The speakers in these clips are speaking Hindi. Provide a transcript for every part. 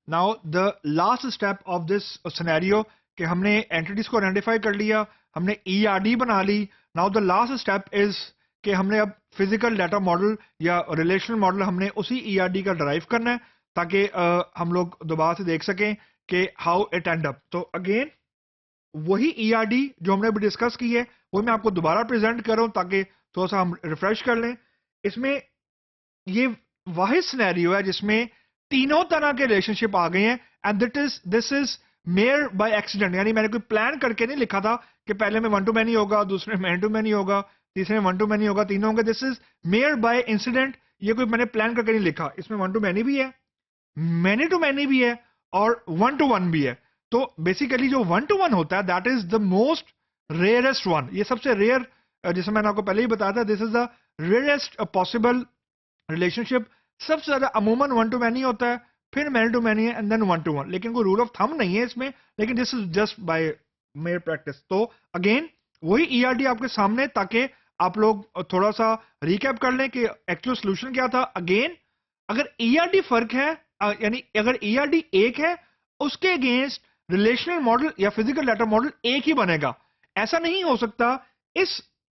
Now the last step of this scenario कि हमने एंटिटीज को आइडेंटिफाई कर लिया, हमने ईआरडी बना ली। Now the last step is कि हमने अब फिजिकल डाटा मॉडल या रिलेशनल मॉडल हमने उसी ईआरडी का डराइव करना है ताकि हम लोग दोबारा से देख सकें कि हाउ इट एंड अप। तो अगेन वही ईआरडी जो हमने अभी डिस्कस की है वो मैं आपको दोबारा प्रेजेंट कर रहा हूं ताकि थोड़ा सा हम रिफ्रेश कर लें। इसमें ये वाहिद सिनेरियो है जिसमें तीनों तरह के रिलेशनशिप आ गए हैं and this is mere by accident, यानी मैंने कोई प्लान करके नहीं लिखा था कि पहले में वन टू मैनी होगा, दूसरे में मैन टू मैनी होगा, तीसरे में वन टू मैनी होगा, तीनों होंगे। This is mere by incident, ये कोई मैंने प्लान करके नहीं लिखा। इसमें वन टू मैनी भी है, मैनी टू मैनी भी है और वन टू वन भी है। तो बेसिकली जो वन टू वन होता है that is the most rarest one, ये सबसे रेयर, जैसे मैंने आपको पहले ही बताया था, this is the rarest possible relationship. सबसे ज्यादा अमूमन वन टू मैनी होता है, फिर मैनी टू मैनी है and then one to one, लेकिन कोई रूल ऑफ थंब नहीं है इसमें, लेकिन this is just by mere practice. तो अगेन वही ईआरडी आपके सामने ताकि आप लोग थोड़ा सा रिकैप कर लें कि एक्चुअल सोल्यूशन क्या था। अगेन अगर ईआरडी फर्क है, यानी अगर ईआरडी एक है, उसके अगेंस्ट रिलेशनल मॉडल या फिजिकल डाटा मॉडल एक ही बनेगा। ऐसा नहीं हो सकता इस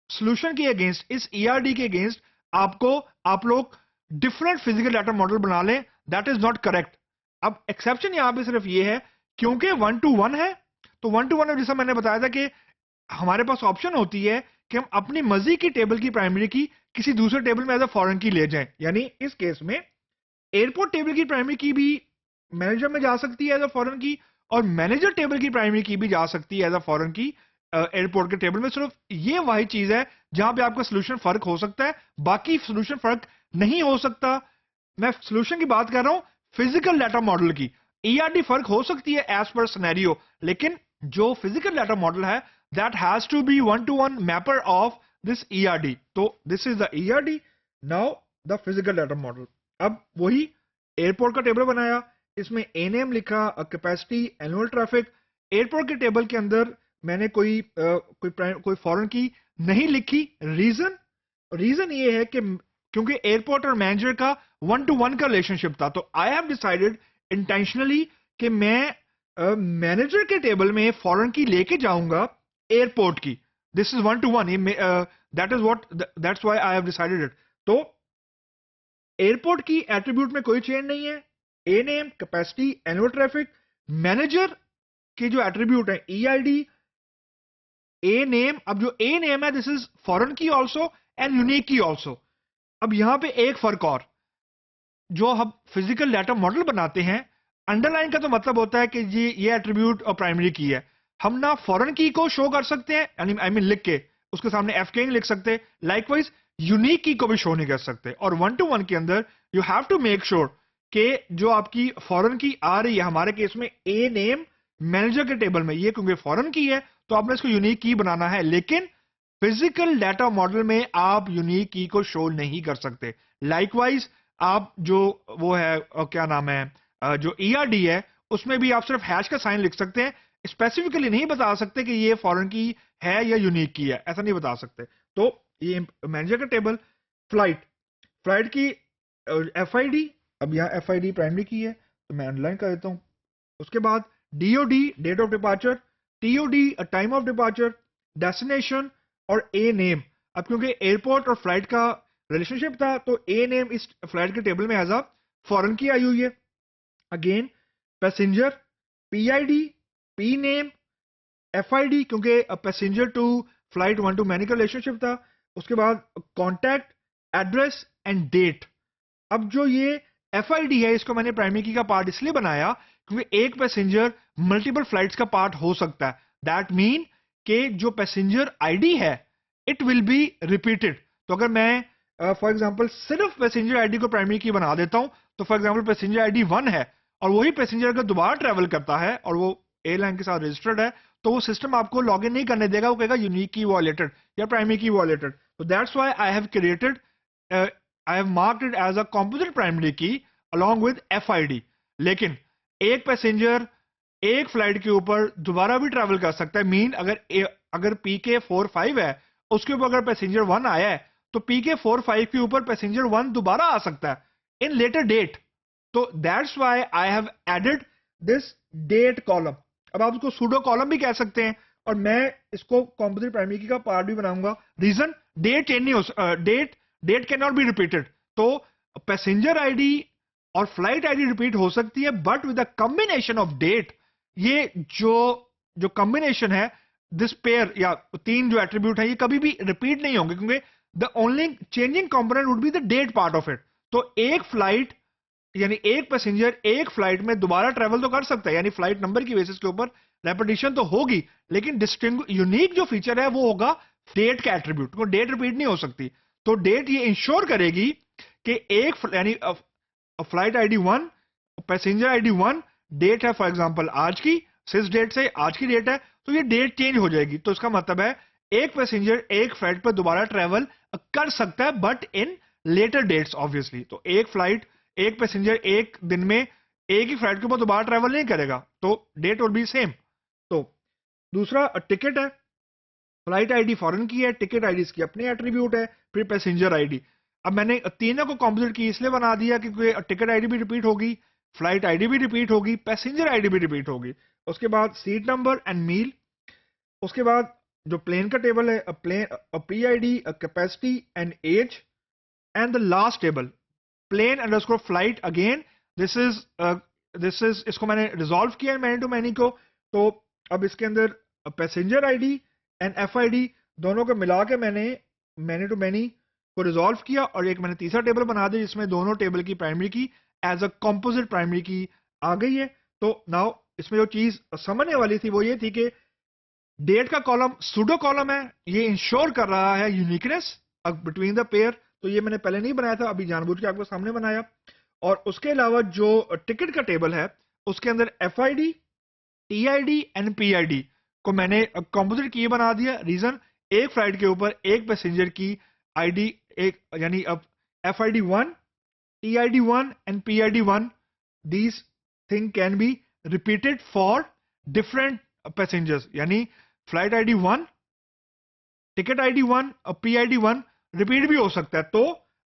सोल्यूशन के अगेंस्ट, इस ईआरडी के अगेंस्ट आप लोग डिफरेंट फिजिकल डाटा मॉडल बना लें, दैट इज नॉट करेक्ट। अब एक्सेप्शन यहां पे सिर्फ ये है क्योंकि वन टू वन है, तो वन टू वन में जैसा मैंने बताया था कि हमारे पास ऑप्शन होती है कि हम अपनी मर्जी की टेबल की प्राइमरी की किसी दूसरे टेबल में एज अ फॉरेन की ले जाएं। यानी इस केस में एयरपोर्ट टेबल की प्राइमरी की भी मैनेजर में जा सकती है एज अ फॉरेन की, और मैनेजर टेबल की प्राइमरी की भी जा सकती है एज अ फॉरेन की एयरपोर्ट के टेबल में। सिर्फ ये वही चीज है जहां पे आपका सोल्यूशन फर्क हो सकता है, बाकी सोल्यूशन फर्क नहीं हो सकता। मैं सोल्यूशन की बात कर रहा हूं फिजिकल डाटा मॉडल की। ईआरडी फर्क हो सकती है एज पर सिनेरियो, लेकिन जो फिजिकल डाटा मॉडल है that has to be one to one mapper of this ERD. तो this is the ERD, now the physical data model. अब वही एयरपोर्ट का टेबल बनाया, इसमें ए नेम लिखा, कैपेसिटी, एनुअल ट्रैफिक। एयरपोर्ट के टेबल के अंदर मैंने कोई फॉरेन की नहीं लिखी। रीजन ये है कि क्योंकि एयरपोर्ट और मैनेजर का वन टू वन का रिलेशनशिप था, तो आई हैव डिसाइडेड इंटेंशनली कि मैं मैनेजर के टेबल में फॉरेन की लेके जाऊंगा एयरपोर्ट की। This is one to one, that's why I have decided it. तो एयरपोर्ट की एट्रीब्यूट में कोई चेंज नहीं है, A name, capacity, annual traffic. Manager के जो एट्रीब्यूट है ईआईडी, ए नेम। अब जो ए नेम है this is foreign key also and unique key also. अब यहां पे एक फर्क और, जो हम फिजिकल डाटा मॉडल बनाते हैं, अंडरलाइन का तो मतलब होता है कि ये एट्रीब्यूट और प्राइमरी की है। हम ना फॉरेन की को शो कर सकते हैं, यानी आई मीन लिख के उसके सामने एफ के नहीं लिख सकते, लाइकवाइज यूनिक की को भी शो नहीं कर सकते। और वन टू वन के अंदर you have to make sure कि जो आपकी फॉरेन की आ रही है, हमारे केस में ए नेम मैनेजर के टेबल में, ये क्योंकि फॉरेन की है तो आपने इसको यूनिक की बनाना है, लेकिन फिजिकल डाटा मॉडल में आप यूनिक की को शो नहीं कर सकते। लाइकवाइज आप जो वो है क्या नाम है, जो ईआरडी है उसमें भी आप सिर्फ हैश का साइन लिख सकते हैं, स्पेसिफिकली नहीं बता सकते कि ये फॉरेन की है या यूनिक की है, ऐसा नहीं बता सकते। तो ये मैनेजर का टेबल। फ्लाइट की एफआईडी, अब यहाँ एफआईडी प्राइमरी की है तो मैं अंडरलाइन कर देता हूं। उसके बाद DOD date of departure, TOD time of departure, destination और ए नेम। अब क्योंकि एयरपोर्ट और फ्लाइट का रिलेशनशिप था तो ए नेम इस फ्लाइट के टेबल में एज अ फॉरेन की आई हुई है। Again passenger, PID, P name, FID क्योंकि passenger to flight one to many का रिलेशनशिप था। उसके बाद कॉन्टैक्ट, एड्रेस एंड डेट। अब जो ये एफआईडी है इसको मैंने प्राइमरी की का पार्ट इसलिए बनाया क्योंकि एक पैसेंजर मल्टीपल फ्लाइट्स का पार्ट हो सकता है। दैट मीन कि जो पैसेंजर आईडी है इट विल बी रिपीटेड। तो अगर मैं फॉर एग्जांपल सिर्फ पैसेंजर आईडी को प्राइमरी की बना देता हूं, तो फॉर एग्जांपल पैसेंजर आईडी 1 है और वही पैसेंजर अगर दोबारा ट्रेवल करता है और वो एयरलाइन के साथ रजिस्टर्ड है, तो वो सिस्टम आपको लॉग इन नहीं करने देगा, वो कहेगा यूनिक की वॉयलेटेड या प्राइमरी की वॉयलेटेड। तो that's why I have created, I have marked it as a composite primary key along with FID। लेकिन एक पैसेंजर एक फ्लाइट के ऊपर दोबारा भी ट्रैवल कर सकता है। मीन अगर PK45 है उसके ऊपर अगर पैसेंजर 1 आया है तो PK45 के ऊपर पैसेंजर 1 दोबारा आ सकता है इन लेटर डेट। तो that's why I have added this date column. अब आप उसको सूडो कॉलम भी कह सकते हैं, और मैं इसको कंपोजिट प्राइमरी की का पार्ट भी बनाऊंगा. रीजन, डेट चेंज नहीं हो, date can not be repeated. तो पैसेंजर आईडी और फ्लाइट आईडी रिपीट हो सकती है, but with the combination of date, ये जो कॉम्बिनेशन है, दिस पेयर या तीन जो एट्रीब्यूट है, ये कभी भी रिपीट नहीं होंगे, क्योंकि the only changing component would be the date part of it. तो एक फ्लाइट यानी एक पैसेंजर एक फ्लाइट में दोबारा ट्रेवल तो कर सकता है, यानी फ्लाइट नंबर की बेसिस के ऊपर रेपिटेशन तो होगी, लेकिन यूनिक जो फीचर है वो होगा डेट का एट्रीब्यूट. वो डेट रिपीट नहीं हो सकती. तो डेट ये इंश्योर करेगी कि एक यानी flight ID 1, passenger ID 1, date है फॉर एग्जांपल आज की, सिस डेट से आज की डेट है, तो ये डेट चेंज हो जाएगी. तो इसका मतलब है एक पैसेंजर एक फ्लाइट पर दोबारा ट्रेवल कर सकता है, but in later dates obviously. तो एक फ्लाइट, एक पैसेंजर एक दिन में एक ही फ्लाइट के ऊपर दोबारा ट्रेवल नहीं करेगा, तो डेट विल बी सेम. तो दूसरा टिकट है, फ्लाइट आईडी फॉरेन की है, टिकट आईडी इसकी अपनी एट्रीब्यूट है, फिर पैसेंजर आईडी. अब मैंने तीनों को कॉम्पोजिट की इसलिए बना दिया क्योंकि टिकट आईडी भी रिपीट होगी, फ्लाइट आईडी भी रिपीट होगी, पैसेंजर आईडी भी रिपीट होगी. उसके बाद सीट नंबर एंड मील. उसके बाद जो प्लेन का टेबल है, P ID, capacity and age, and the last table plane underscore flight. Again this is इसको मैंने रिजॉल्व किया मैनी टू मैनी को. तो अब इसके अंदर पैसेंजर आईडी एंड एफआईडी दोनों को मिला के मैनी टू मैनी को रिजॉल्व किया, और एक मैंने तीसरा टेबल बना दिया जिसमें दोनों टेबल की प्राइमरी की एज अ कंपोजिट प्राइमरी की आ गई है. तो नाउ इसमें जो चीज समझने वाली थी वो ये थी कि डेट का कॉलम सूडो कॉलम है, ये इंश्योर कर रहा है यूनिकनेस बिटवीन द पेयर. तो ये मैंने पहले नहीं बनाया था, अभी जानबूझ के आपको सामने बनाया. और उसके अलावा जो टिकट का टेबल है उसके अंदर एफआईडी, टीआईडी एंड पीआईडी को मैंने कंपोजिट की बना दिया. रीजन, एक फ्लाइट के ऊपर एक पैसेंजर की आईडी एक, यानी अब एफआईडी 1, TID 1 and PID 1, these thing can be repeated for different passengers. यानी फ्लाइट आईडी 1, टिकट आईडी 1 और पीआईडी 1 रिपीट भी हो सकता है. तो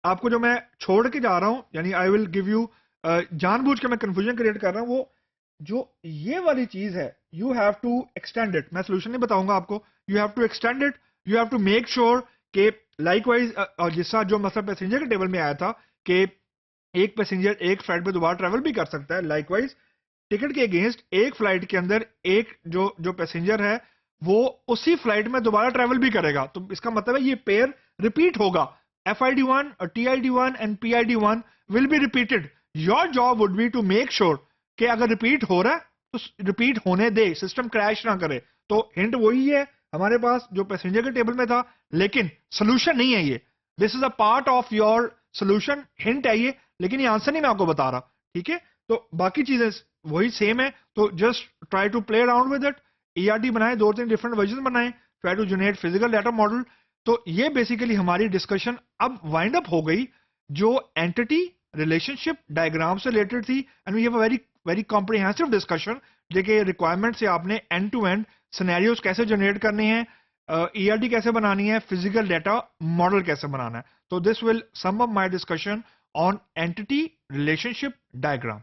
आपको जो मैं छोड़ के जा रहा हूं, यानी आई विल गिव यू, जानबूझ के मैं कंफ्यूजन क्रिएट कर रहा हूं, वो जो ये वाली चीज है, you have to extend it. मैं सोल्यूशन नहीं बताऊंगा आपको, you have to extend it. You have to make sure कि लाइकवाइज जिसका जो मतलब पैसेंजर के टेबल में आया था कि एक पैसेंजर एक फ्लाइट पे दोबारा ट्रेवल भी कर सकता है, लाइकवाइज टिकट के अगेंस्ट एक फ्लाइट के अंदर एक जो पैसेंजर है वो उसी फ्लाइट में दोबारा ट्रेवल भी करेगा. तो इसका मतलब है ये पेयर रिपीट होगा. FID1, TID1 and PID1 will be repeated. Your job would be to make sure कि अगर रिपीट हो रहा है तो रिपीट होने दे, सिस्टम क्रैश ना करे. तो हिंट वही है हमारे पास जो पैसेंजर के टेबल में था, लेकिन सोल्यूशन नहीं है ये. This is a part of your solution, hint है ये, लेकिन ये आंसर नहीं मैं आपको बता रहा. ठीक है, तो बाकी चीजें वही सेम है. तो just try to play around with it. ERD बनाए, 2-3 डिफरेंट वर्जन बनाए, try to generate physical data model. तो ये बेसिकली हमारी डिस्कशन अब वाइंड अप हो गई जो एंटिटी रिलेशनशिप डायग्राम से रिलेटेड थी. And we have a very comprehensive discussion जेके रिक्वायरमेंट से आपने एंड टू एंड सिनेरियोज कैसे जनरेट करने हैं, ERD कैसे बनानी है, फिजिकल डाटा मॉडल कैसे बनाना है. तो this will sum up my discussion on entity relationship diagram.